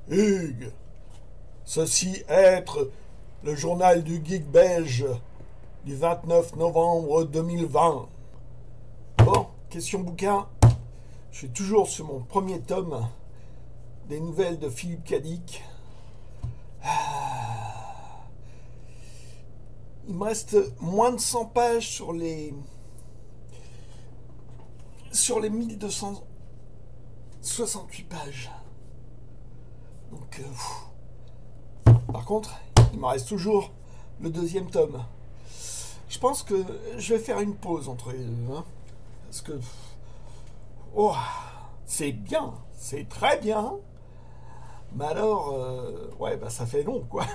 Hugues, ceci être le journal du geek belge du 29 novembre 2020. Bon, question bouquin. Je suis toujours sur mon premier tome des nouvelles de Philippe Cadic. Il me reste moins de 100 pages sur les 1268 pages. Donc, par contre, il me reste toujours le deuxième tome. Je pense que je vais faire une pause entre les deux, hein, parce que oh, c'est bien, c'est très bien, mais alors, ouais, bah ça fait long, quoi.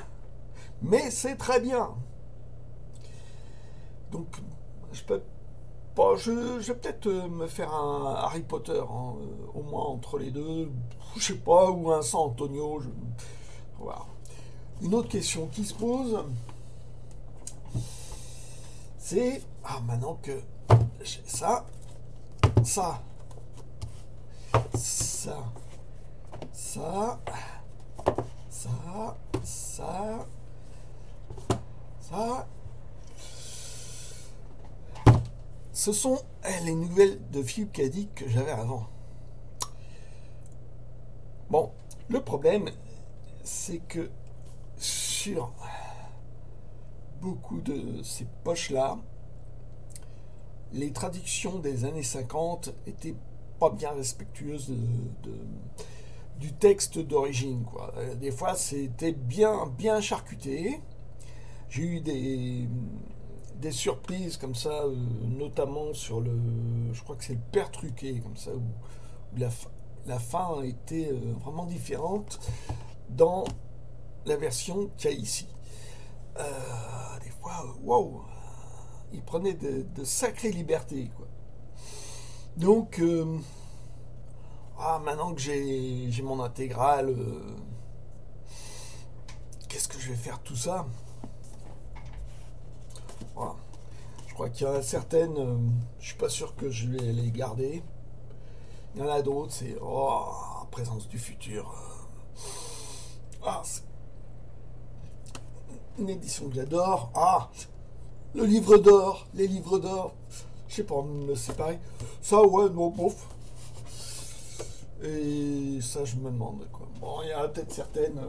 Mais c'est très bien. Donc, je peux pas, je vais peut-être me faire un Harry Potter, hein, au moins entre les deux, je sais pas, ou un San Antonio. Voilà. Une autre question qui se pose, c'est maintenant que j'ai ça, ça, ça, ça, ça, ça, ça. Ce sont les nouvelles de Philippe Cadic que j'avais avant. Bon, le problème, c'est que sur beaucoup de ces poches-là, les traductions des années 50 étaient pas bien respectueuses du texte d'origine, quoi. Des fois, c'était bien charcuté. J'ai eu des surprises comme ça, notamment sur je crois que c'est le Père Truquet, comme ça, où la fin était vraiment différente dans la version qu'il y a ici. Des fois, wow, il prenait de sacrées libertés, quoi. Donc, maintenant que j'ai mon intégrale, qu'est-ce que je vais faire de tout ça? Voilà. Je crois qu'il y en a certaines, je suis pas sûr que je vais les garder. Il y en a d'autres, c'est présence du futur. C'est une édition que j'adore. Le livre d'or, les livres d'or. Je sais pas me séparer. Ça, ouais, non, bof. Et ça, je me demande, quoi. Bon, il y en a peut-être certaines.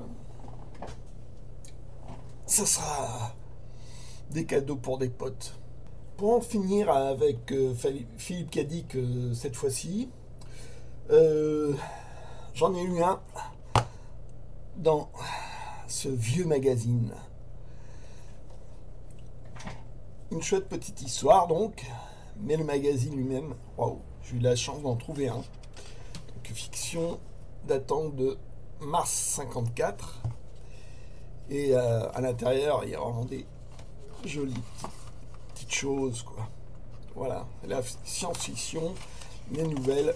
Ça sera des cadeaux pour des potes. Pour en finir avec Philippe Cadic cette fois-ci, euh, j'en ai eu un dans ce vieux magazine. Une chouette petite histoire donc, mais le magazine lui-même, waouh, j'ai eu la chance d'en trouver un. Donc fiction datant de mars 54. Et à l'intérieur, il y a vraiment des jolies petites choses, quoi. Voilà, la science-fiction, les nouvelles,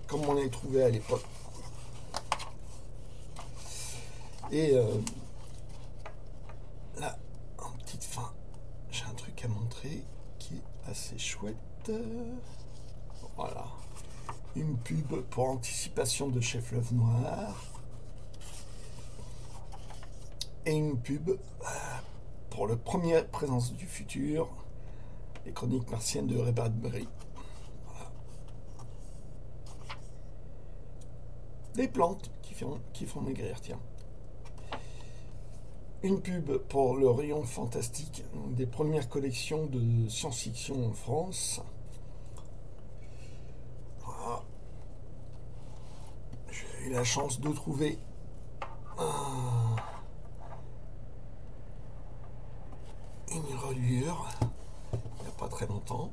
comme on les trouvait à l'époque. Et là, en petite fin, j'ai un truc à montrer qui est assez chouette. Voilà. Une pub pour Anticipation de Chef Fleuve Noir. Et une pub pour le premier Présence du futur, les chroniques martiennes de Ray Bradbury. Voilà. Des plantes qui font maigrir, tiens. Une pub pour le rayon fantastique, des premières collections de science-fiction en France. Voilà. J'ai eu la chance de trouver une reliure il n'y a pas très longtemps.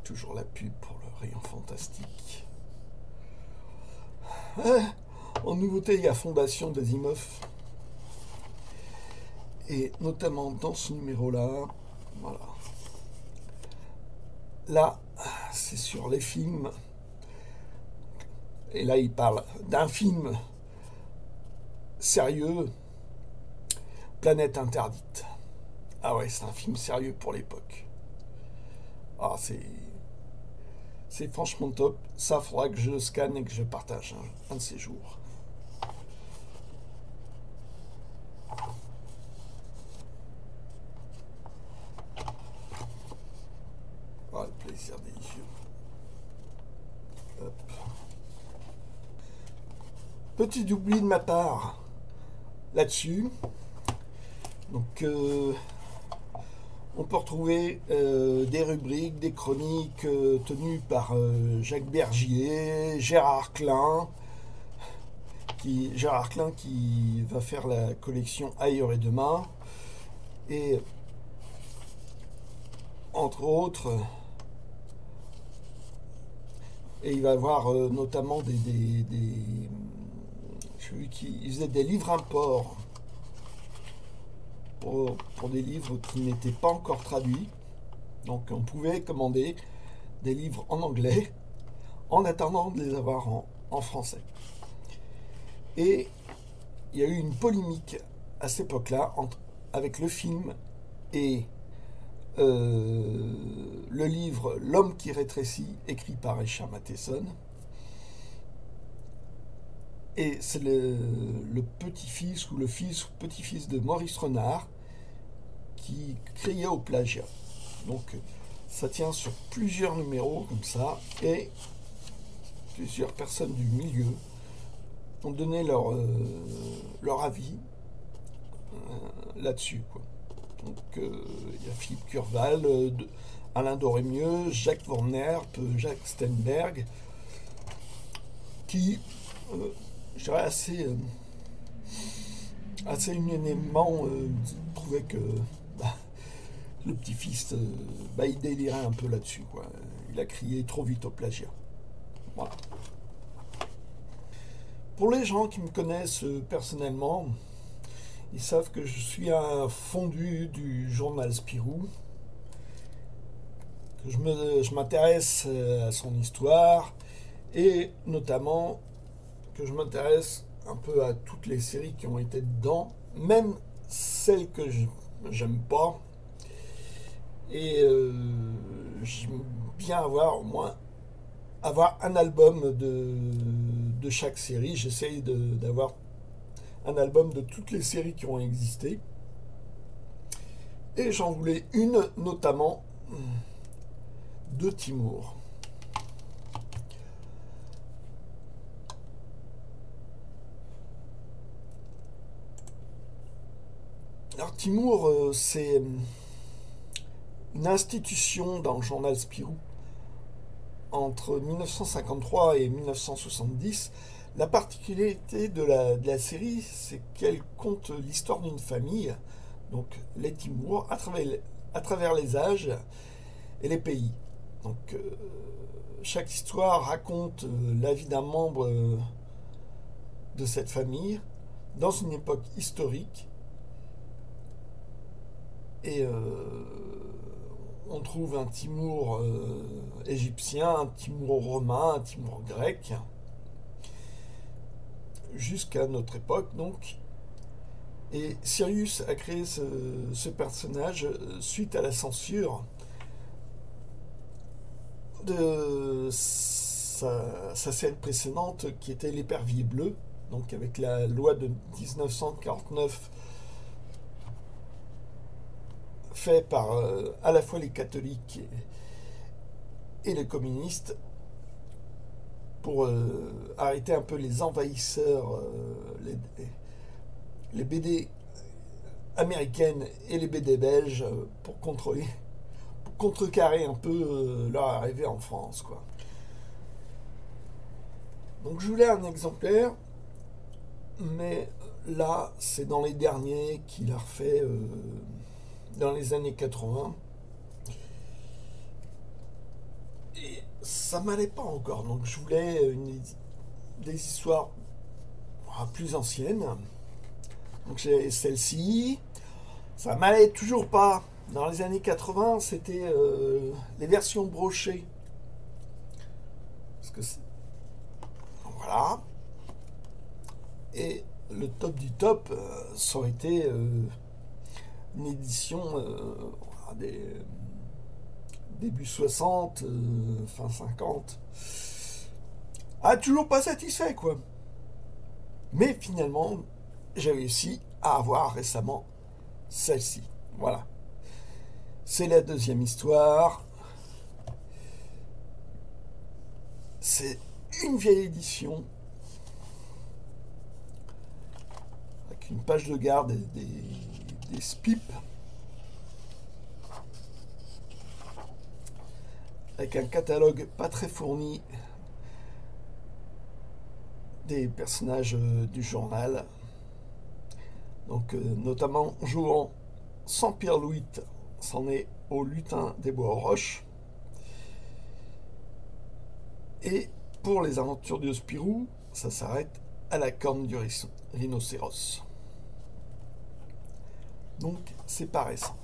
Toujours la pub pour le rayon fantastique. En nouveauté, il y a Fondation d'Asimov. Et notamment dans ce numéro-là, voilà. Là, c'est sur les films. Et là, il parle d'un film sérieux, Planète Interdite. Ah ouais, c'est un film sérieux pour l'époque. C'est C'est franchement top. Ça, faudra que je le scanne et que je partage un de ces jours. Oh, le plaisir délicieux. Hop. Petit oubli de ma part là-dessus. Donc, on peut retrouver des rubriques, des chroniques tenues par Jacques Bergier, Gérard Klein qui va faire la collection Ailleurs et Demain. Et entre autres, et il va avoir notamment j'ai vu qu'il faisait des livres import pour des livres qui n'étaient pas encore traduits. Donc on pouvait commander des livres en anglais en attendant de les avoir en français. Et il y a eu une polémique à cette époque-là avec le film et le livre L'homme qui rétrécit, écrit par Richard Matheson. Et c'est le petit-fils ou le fils ou petit-fils de Maurice Renard qui criait au plagiat. Donc ça tient sur plusieurs numéros comme ça, et plusieurs personnes du milieu ont donné leur avis là-dessus, quoi. Donc il y a Philippe Curval, Alain Dorémieux, Jacques Van Herp, Jacques Steinberg, qui, je dirais assez unanimement, trouvaient que le petit-fils, il délirait un peu là-dessus, quoi. Il a crié trop vite au plagiat. Voilà. Pour les gens qui me connaissent personnellement, ils savent que je suis un fondu du journal Spirou, que je m'intéresse à son histoire, et notamment que je m'intéresse un peu à toutes les séries qui ont été dedans, même celles que j'aime pas. Et j'aime bien avoir au moins un album de chaque série. J'essaye d'avoir un album de toutes les séries qui ont existé. Et j'en voulais une notamment de Timur. Alors Timur, c'est une institution dans le journal Spirou entre 1953 et 1970. La particularité de la série, c'est qu'elle compte l'histoire d'une famille, donc les Timur, à travers les âges et les pays. Donc chaque histoire raconte la vie d'un membre de cette famille dans une époque historique. Et on trouve un Timur égyptien, un Timur romain, un Timur grec, jusqu'à notre époque donc. Et Sirius a créé ce personnage suite à la censure de sa série précédente qui était L'épervier bleu, donc avec la loi de 1949 fait par à la fois les catholiques et les communistes pour arrêter un peu les envahisseurs, les BD américaines et les BD belges pour contrecarrer un peu leur arrivée en France, quoi. Donc je voulais un exemplaire, mais là c'est dans les derniers qu'il a refait dans les années 80. Et ça m'allait pas encore, donc je voulais des histoires plus anciennes. Donc j'ai celle-ci. Ça m'allait toujours pas. Dans les années 80, c'était les versions brochées. Parce que voilà. Et le top du top, ça aurait été une édition début 60, fin 50. Ah, toujours pas satisfait, quoi. Mais finalement, j'ai réussi à avoir récemment celle-ci. Voilà. C'est la deuxième histoire. C'est une vieille édition avec une page de garde et des spips, avec un catalogue pas très fourni des personnages du journal. Donc, notamment jouant sans Pierre Louis, c'en est au lutin des bois aux roches. Et pour les aventures de Spirou, ça s'arrête à la corne du rhinocéros. Donc, c'est pas récent.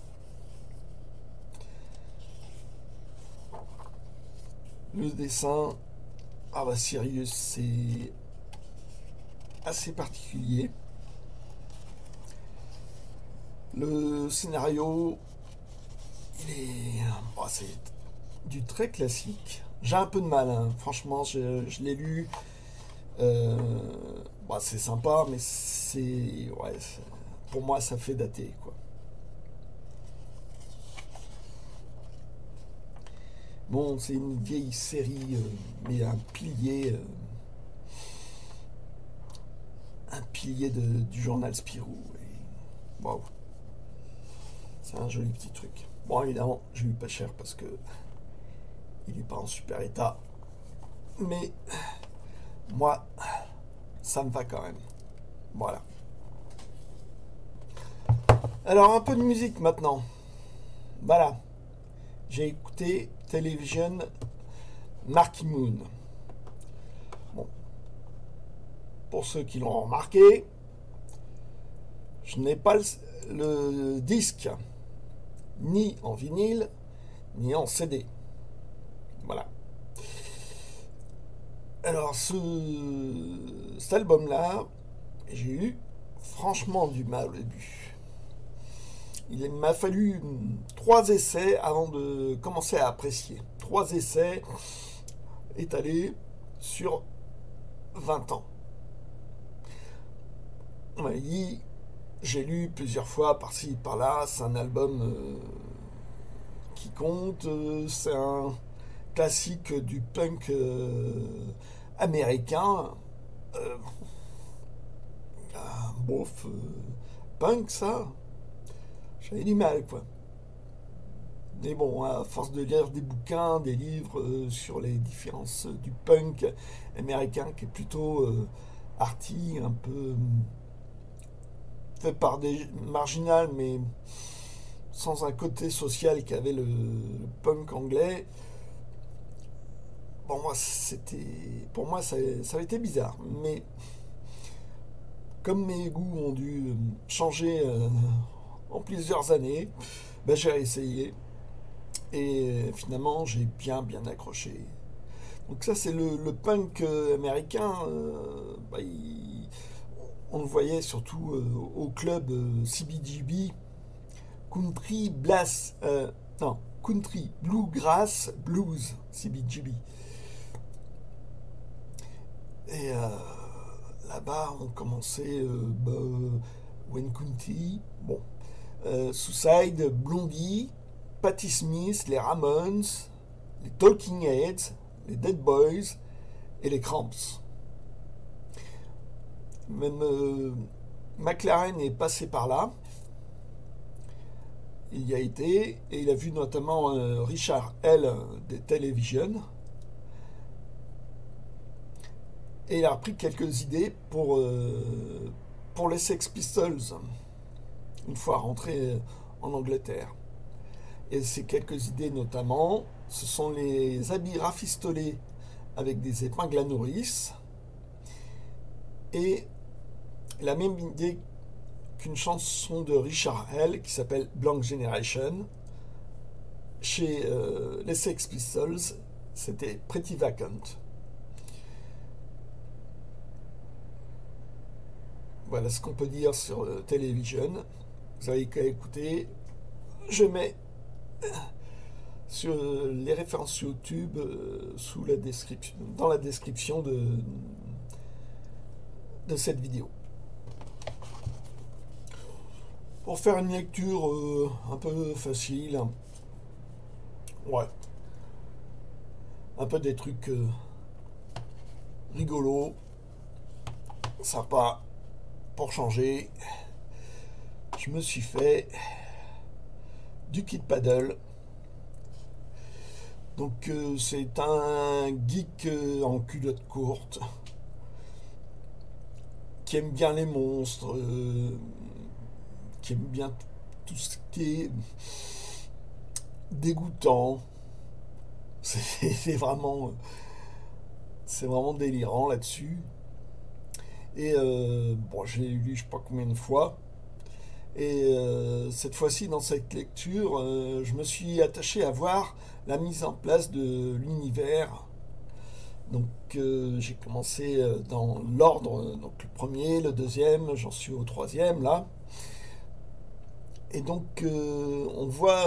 Le dessin, ah bah Sirius, c'est assez particulier. Le scénario, c'est du très classique. J'ai un peu de mal, hein. Franchement, je l'ai lu. C'est sympa, mais pour moi, ça fait dater, quoi. Bon, c'est une vieille série, mais un pilier du journal Spirou. Et, waouh, c'est un joli petit truc. Bon, évidemment, je l'ai eu pas cher parce que il n'est pas en super état. Mais moi, ça me va quand même. Voilà. Alors, un peu de musique maintenant. Voilà. J'ai écouté Television Marquee Moon. Bon. Pour ceux qui l'ont remarqué, je n'ai pas le disque ni en vinyle, ni en CD. Voilà. Alors, cet album-là, j'ai eu franchement du mal au début. Il m'a fallu 3 essais avant de commencer à apprécier. 3 essais étalés sur 20 ans. On m'a dit, j'ai lu plusieurs fois par-ci, par-là, c'est un album qui compte, c'est un classique du punk américain. Bof, punk ça, j'avais du mal, quoi. Mais bon, à force de lire des bouquins, des livres sur les différences du punk américain, qui est plutôt arty, un peu fait par des marginales, mais sans un côté social qu'avait le punk anglais. Bon, pour moi, ça avait été bizarre. Mais comme mes goûts ont dû changer en plusieurs années, ben, j'ai essayé. Et finalement, j'ai bien accroché. Donc ça, c'est le punk américain. On le voyait surtout au club CBGB, Country Blues, Country Bluegrass Blues, CBGB. Et là-bas, on commençait Wayne County, bon, Suicide, Blondie, Patti Smith, les Ramones, les Talking Heads, les Dead Boys et les Cramps. Même McLaren est passé par là. Il y a été et il a vu notamment Richard Hell des Television. Et il a repris quelques idées pour les Sex Pistols une fois rentré en Angleterre. Et ces quelques idées notamment, ce sont les habits rafistolés avec des épingles à nourrice et la même idée qu'une chanson de Richard Hell qui s'appelle Blank Generation. Chez les Sex Pistols, c'était Pretty Vacant. Voilà ce qu'on peut dire sur Television. Vous avez qu'à écouter. Je mets sur les références YouTube sous la description, dans la description de cette vidéo. Pour faire une lecture un peu facile, ouais, un peu des trucs rigolos, sympa, pour changer, je me suis fait du kit paddle. Donc c'est un geek en culotte courte qui aime bien les monstres, qui aime bien tout ce qui est dégoûtant. C'est vraiment délirant là-dessus. Et bon, je l'ai lu je sais pas combien de fois. Et cette fois-ci, dans cette lecture, je me suis attaché à voir la mise en place de l'univers. Donc j'ai commencé dans l'ordre, donc le premier, le deuxième, j'en suis au troisième là. Et donc on voit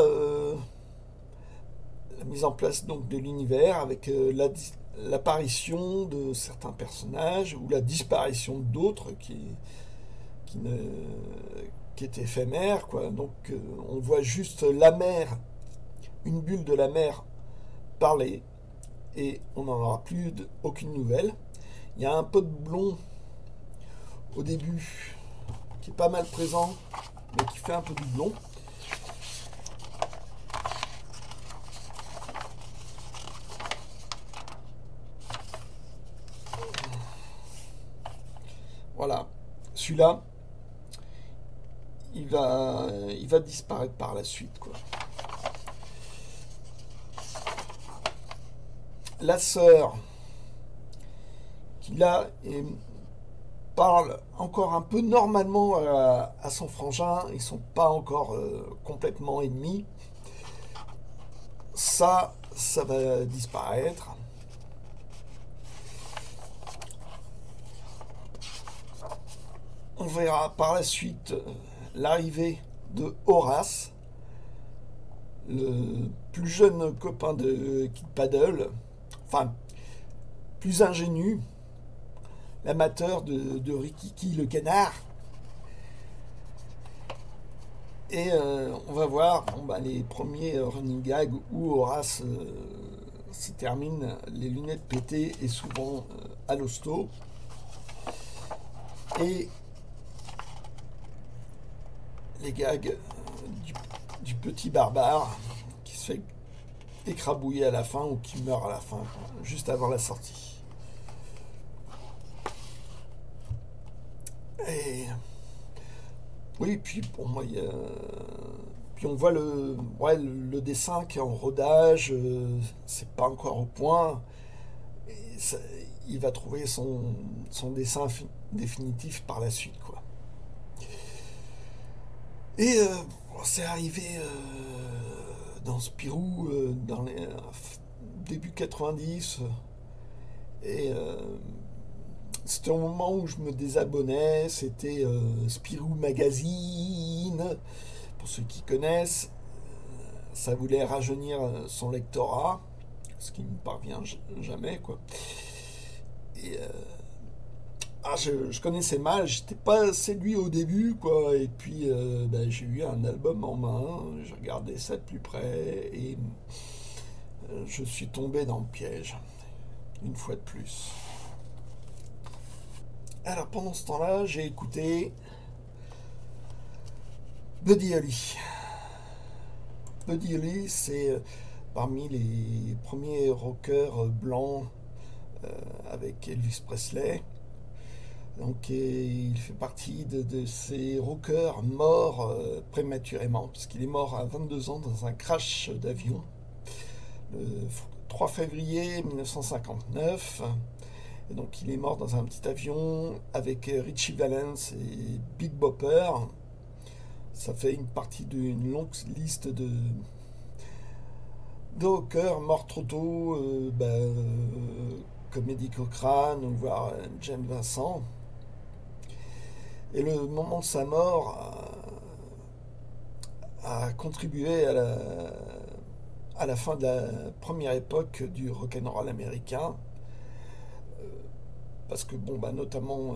la mise en place donc de l'univers avec l'apparition de certains personnages ou la disparition d'autres qui ne qui est éphémère, quoi. Donc on voit juste la mer, une bulle de la mer parler, et on n'en aura plus aucune nouvelle. Il y a un peu de blond au début qui est pas mal présent, mais qui fait un peu du blond. Voilà, celui-là, il va disparaître par la suite, quoi. La sœur, qui là parle encore un peu normalement à son frangin, ils sont pas encore complètement ennemis. Ça va disparaître. On verra par la suite l'arrivée de Horace, le plus jeune copain de Kid Paddle, enfin plus ingénu, l'amateur de Rikiki le canard. Et on va voir les premiers running gags où Horace se termine les lunettes pétées et souvent à l'hosto. Et les gags du petit barbare qui se fait écrabouiller à la fin ou qui meurt à la fin, juste avant la sortie. Et oui, puis pour moi, puis on voit le dessin qui est en rodage, c'est pas encore au point. Et ça, il va trouver son dessin définitif par la suite, quoi. Et c'est arrivé dans Spirou dans les début 90, et c'était au moment où je me désabonnais. C'était Spirou Magazine, pour ceux qui connaissent. Ça voulait rajeunir son lectorat, ce qui ne parvient jamais, quoi. Et je connaissais mal, j'étais pas séduit au début, quoi. Et puis j'ai eu un album en main, j'ai regardé ça de plus près, et je suis tombé dans le piège, une fois de plus. Alors pendant ce temps-là, j'ai écouté Buddy Holly. Buddy Holly, c'est parmi les premiers rockers blancs avec Elvis Presley. Donc il fait partie de ces rockers morts prématurément, parce qu'il est mort à 22 ans dans un crash d'avion le 3 février 1959. Et donc il est mort dans un petit avion avec Richie Valens et Big Bopper. Ça fait une partie d'une longue liste de rockers morts trop tôt, comme Eddie Cochrane, voire Jane Vincent. Et le moment de sa mort a contribué à la fin de la première époque du rock'n'roll américain, parce que bon, bah, notamment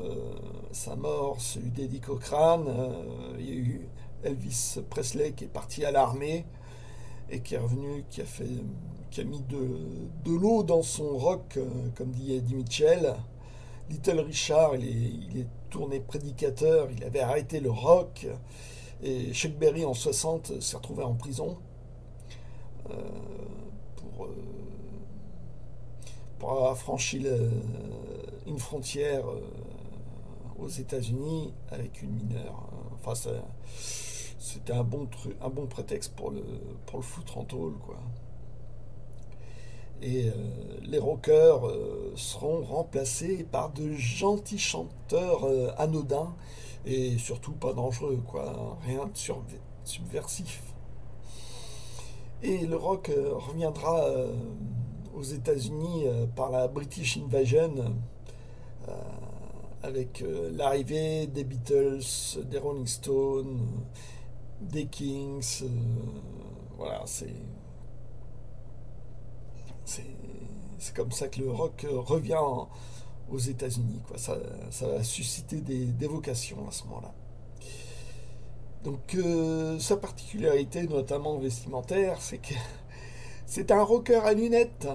sa mort, celui d'Eddie Cochrane, il y a eu Elvis Presley qui est parti à l'armée et qui est revenu, qui a mis de l'eau dans son rock, comme dit Eddie Mitchell. Little Richard, il est tourné prédicateur, il avait arrêté le rock, et Chuck Berry en 60 s'est retrouvé en prison euh, pour, euh, pour avoir franchi une frontière aux États-Unis avec une mineure. Enfin, c'était un bon prétexte pour le foutre en tôle, quoi. Et les rockers seront remplacés par de gentils chanteurs anodins et surtout pas dangereux, quoi. Rien de subversif. Et le rock reviendra aux États-Unis par la British Invasion euh, avec l'arrivée des Beatles, des Rolling Stones, des Kings. Voilà, c'est c'est comme ça que le rock revient aux États-Unis, quoi. Ça va susciter des vocations à ce moment-là. Donc sa particularité, notamment vestimentaire, c'est que c'est un rocker à lunettes.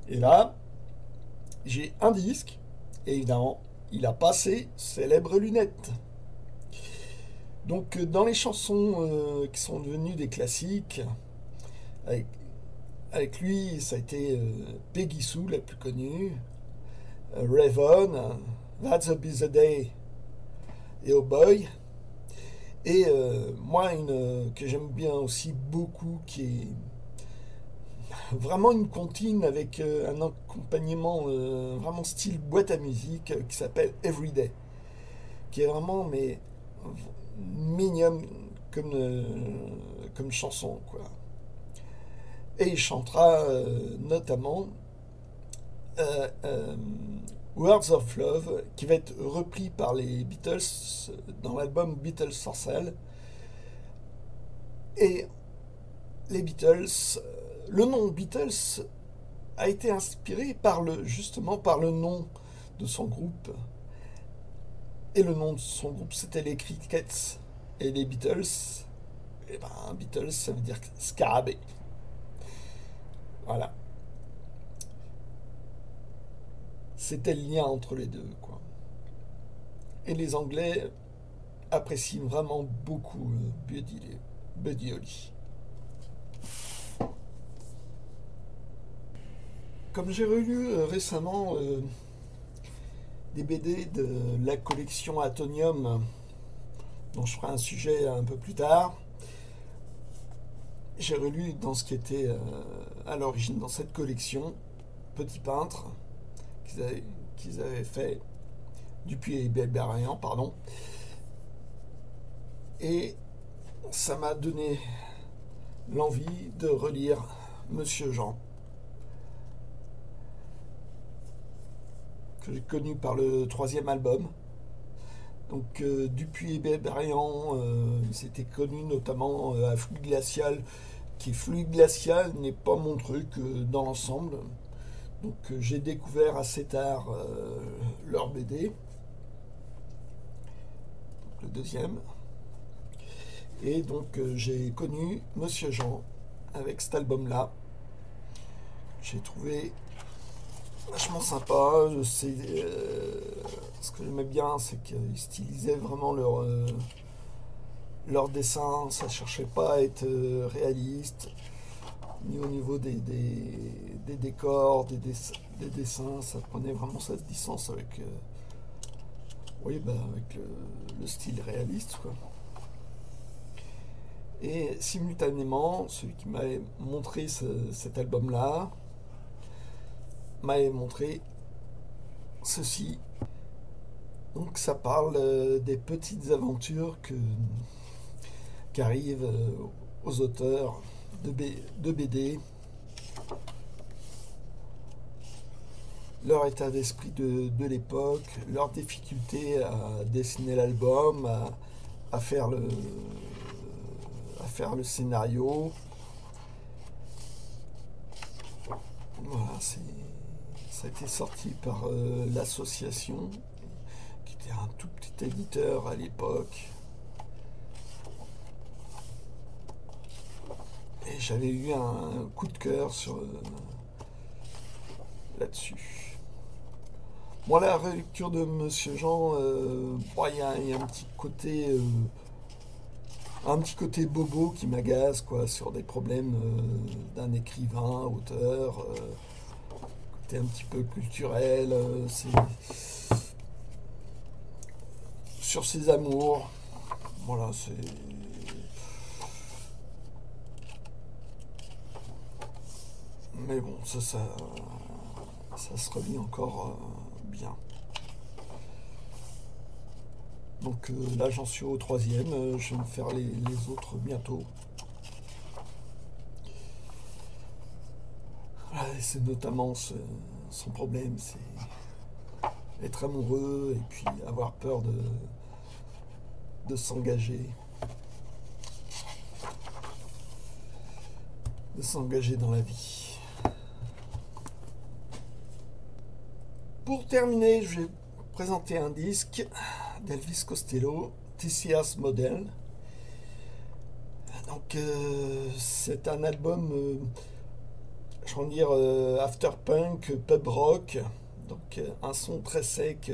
Et là, j'ai un disque, et évidemment, il a pas ses célèbres lunettes. Donc dans les chansons qui sont devenues des classiques, avec, avec lui, ça a été Peggy Sue, la plus connue, Raven, That's a Busy Day et Oh Boy. Et moi, une que j'aime bien aussi beaucoup, qui est vraiment une comptine avec un accompagnement vraiment style boîte à musique qui s'appelle Everyday, qui est vraiment mais mignonne comme chanson, quoi. Et il chantera notamment euh, euh, Words of Love, qui va être repris par les Beatles dans l'album Beatles for Sale. Et les Beatles, le nom Beatles a été inspiré justement par le nom de son groupe. Et le nom de son groupe, c'était les Crickets. Et les Beatles, et ben Beatles, ça veut dire scarabée. Voilà. C'était le lien entre les deux, quoi. Et les Anglais apprécient vraiment beaucoup Buddy Holly. Comme j'ai relu récemment des BD de la collection Atonium, dont je ferai un sujet un peu plus tard, j'ai relu dans ce qui était à l'origine dans cette collection, Petit Peintre, qu'ils avaient fait, Dupuis et Belberian, pardon. Et ça m'a donné l'envie de relire Monsieur Jean, que j'ai connu par le troisième album. Donc Dupuis et Belberian, c'était connu notamment à Fluide Glacial, qui Fluide Glacial n'est pas mon truc dans l'ensemble. Donc j'ai découvert assez tard leur BD, donc, le deuxième. Et donc j'ai connu Monsieur Jean avec cet album-là. J'ai trouvé vachement sympa. Ce que j'aimais bien, c'est qu'ils stylisaient vraiment leur dessin. Ça cherchait pas à être réaliste, ni au niveau des décors, des dessins. Ça prenait vraiment sa distance avec, oui, bah, avec le style réaliste, quoi. Et simultanément, celui qui m'avait montré cet album-là m'avait montré ceci. Donc ça parle des petites aventures qui arrivent aux auteurs de BD, leur état d'esprit de l'époque, leur difficulté à dessiner l'album, à faire le scénario, Voilà, ça a été sorti par l'association, qui était un tout petit éditeur à l'époque. Et j'avais eu un coup de cœur là-dessus. Moi, la relecture de Monsieur Jean, il y a un petit côté bobo qui m'agace, quoi, sur des problèmes d'un écrivain, auteur, côté un petit peu culturel, sur ses amours. Voilà, c'est. Mais bon, ça se relie encore bien. Donc là, j'en suis au troisième. Je vais me faire les autres bientôt. Voilà, c'est notamment son problème, c'est être amoureux et puis avoir peur de s'engager. De s'engager dans la vie. Pour terminer, je vais présenter un disque d'Elvis Costello, TCS Model. Donc c'est un album, je vais dire after punk, pub rock. Donc un son très sec,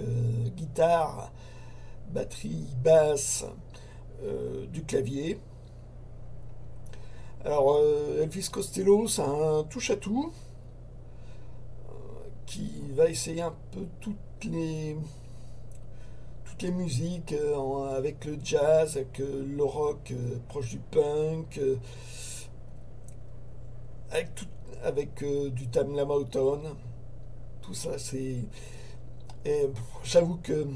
guitare, batterie, basse, du clavier. Alors Elvis Costello, c'est un touche-à-tout qui va essayer un peu toutes les musiques avec le jazz, avec le rock proche du punk, avec du Tamla Motown. Tout ça, c'est. Et j'avoue que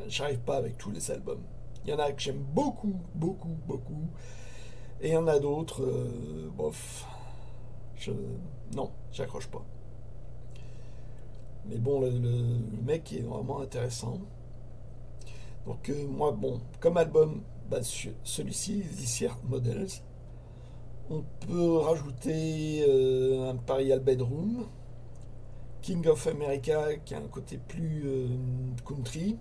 j'arrive pas avec tous les albums. Il y en a que j'aime beaucoup, beaucoup, beaucoup. Et il y en a d'autres, bof. Non, j'accroche pas. Mais bon, le mec est vraiment intéressant. Donc moi, bon, comme album, bah, celui-ci, This Year Models, on peut rajouter Imperial Bedroom, King of America, qui a un côté plus country,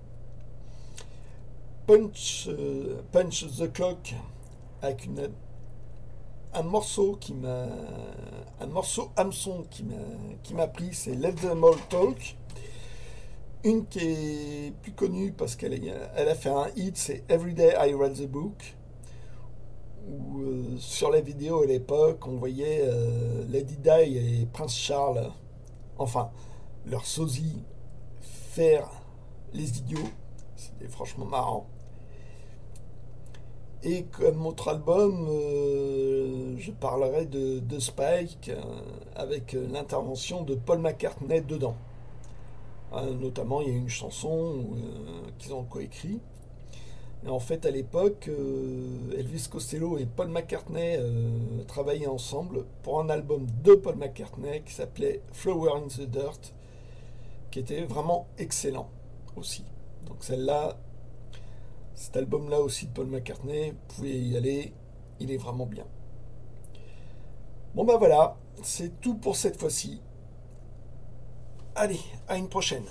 Punch the Clock, avec un morceau hameçon qui m'a pris, c'est Let Them All Talk. Une qui est plus connue parce elle a fait un hit, c'est Everyday I Read the Book, où sur la vidéo à l'époque on voyait Lady Di et Prince Charles, enfin leur sosie, faire les idiots. C'était franchement marrant. Et comme autre album, je parlerai de Spike, avec l'intervention de Paul McCartney dedans. Notamment, il y a une chanson qu'ils ont coécrit. Et en fait, à l'époque, Elvis Costello et Paul McCartney travaillaient ensemble pour un album de Paul McCartney qui s'appelait Flower in the Dirt, qui était vraiment excellent aussi. Donc cet album-là aussi de Paul McCartney, vous pouvez y aller, il est vraiment bien. Bon ben voilà, c'est tout pour cette fois-ci. Allez, à une prochaine.